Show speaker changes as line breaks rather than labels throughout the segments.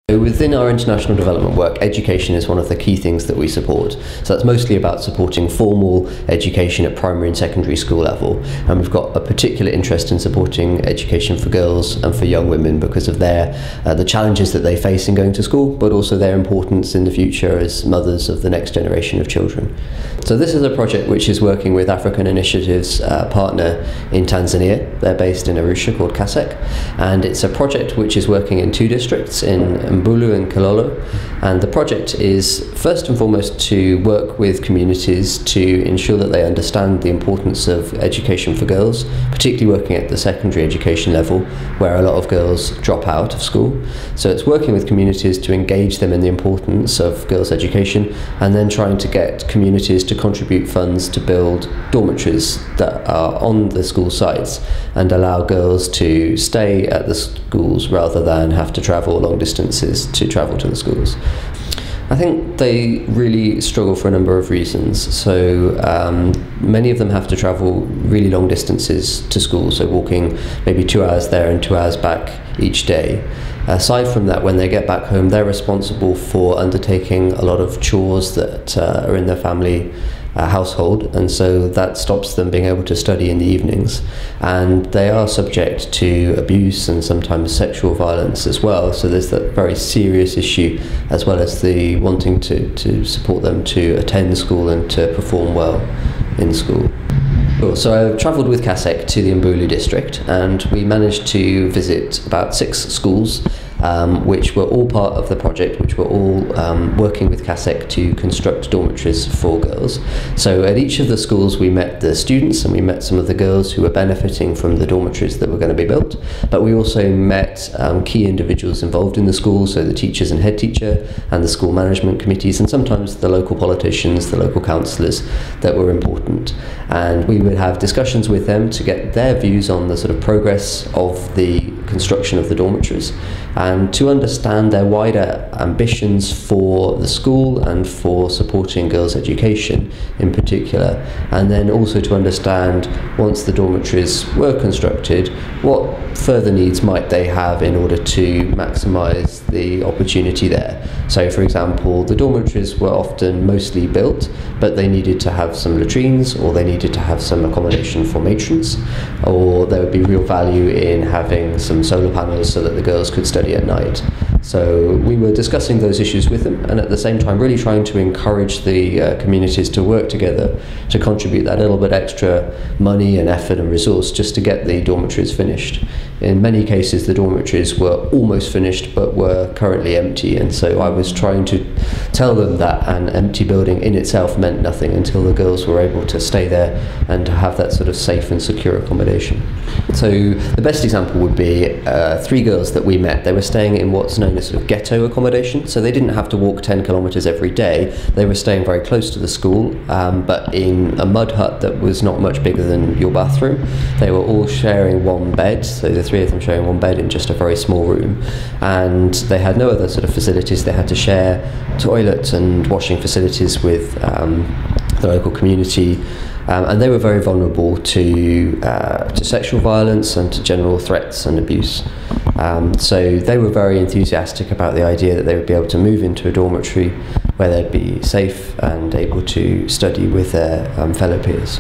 So within our international development work, education is one of the key things that we support. So that's mostly about supporting formal education at primary and secondary school level. And we've got a particular interest in supporting education for girls and for young women because of the challenges that they face in going to school, but also their importance in the future as mothers of the next generation of children. So this is a project which is working with African Initiative's partner in Tanzania. They're based in Arusha, called CASEC. And it's a project which is working in 2 districts, in Mbulu and Kilolo, and the project is first and foremost to work with communities to ensure that they understand the importance of education for girls, particularly working at the secondary education level where a lot of girls drop out of school. So it's working with communities to engage them in the importance of girls' education, and then trying to get communities to contribute funds to build dormitories that are on the school sites and allow girls to stay at the schools rather than have to travel long distances to travel to the schools. I think they really struggle for a number of reasons. So many of them have to travel really long distances to school, so walking maybe 2 hours there and 2 hours back each day. Aside from that, when they get back home, they're responsible for undertaking a lot of chores that are in their family household, and so that stops them being able to study in the evenings, and they are subject to abuse and sometimes sexual violence as well. So there's that very serious issue, as well as the wanting to support them to attend school and to perform well in school. So I travelled with CASEC to the Mbulu district, and we managed to visit about 6 schools which were all part of the project, which were all working with CASEC to construct dormitories for girls. So at each of the schools we met the students and we met some of the girls who were benefiting from the dormitories that were going to be built, but we also met key individuals involved in the school, so the teachers and head teacher and the school management committees, and sometimes the local politicians, the local councillors that were important. And we would have discussions with them to get their views on the sort of progress of the construction of the dormitories, and to understand their wider ambitions for the school and for supporting girls' education in particular, and then also to understand, once the dormitories were constructed, what further needs might they have in order to maximise the opportunity there. So for example, the dormitories were often mostly built, but they needed to have some latrines, or they needed to have some accommodation for matrons, or there would be real value in having some solar panels so that the girls could study at night. So we were discussing those issues with them, and at the same time really trying to encourage the communities to work together to contribute that little bit extra money and effort and resource just to get the dormitories finished. In many cases the dormitories were almost finished but were currently empty, and so I was trying to tell them that an empty building in itself meant nothing until the girls were able to stay there and to have that sort of safe and secure accommodation. So the best example would be 3 girls that we met. They were staying in what's known as sort of ghetto accommodation, so they didn't have to walk 10 kilometres every day. They were staying very close to the school, but in a mud hut that was not much bigger than your bathroom. They were all sharing one bed, so the 3 of them sharing one bed in just a very small room, and they had no other sort of facilities. They had to share toilets and washing facilities with the local community, and they were very vulnerable to sexual violence and to general threats and abuse. So they were very enthusiastic about the idea that they would be able to move into a dormitory where they'd be safe and able to study with their fellow peers.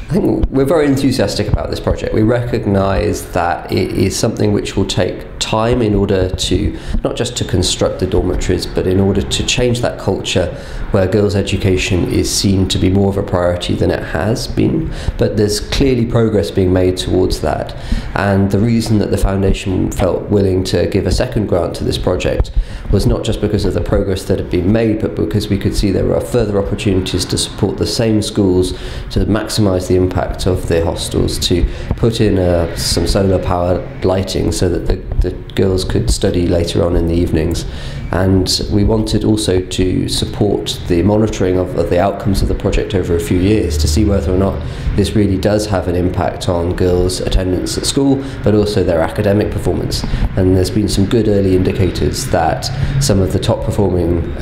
I think we're very enthusiastic about this project. We recognise that it is something which will take time in order to, not just to construct the dormitories, but in order to change that culture where girls' education is seen to be more of a priority than it has been. But there's clearly progress being made towards that. And the reason that the foundation felt willing to give a second grant to this project was not just because of the progress that had been made, but because we could see there are further opportunities to support the same schools to maximise the impact of the hostels, to put in some solar powered lighting so that the girls could study later on in the evenings. And we wanted also to support the monitoring of the outcomes of the project over a few years to see whether or not this really does have an impact on girls' attendance at school, but also their academic performance. And there's been some good early indicators that some of the top performing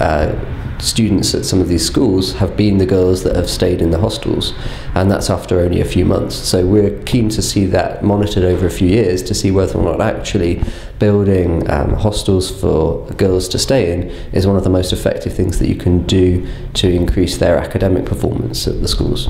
students at some of these schools have been the girls that have stayed in the hostels, and that's after only a few months. So we're keen to see that monitored over a few years to see whether or not actually building hostels for girls to stay in is one of the most effective things that you can do to increase their academic performance at the schools.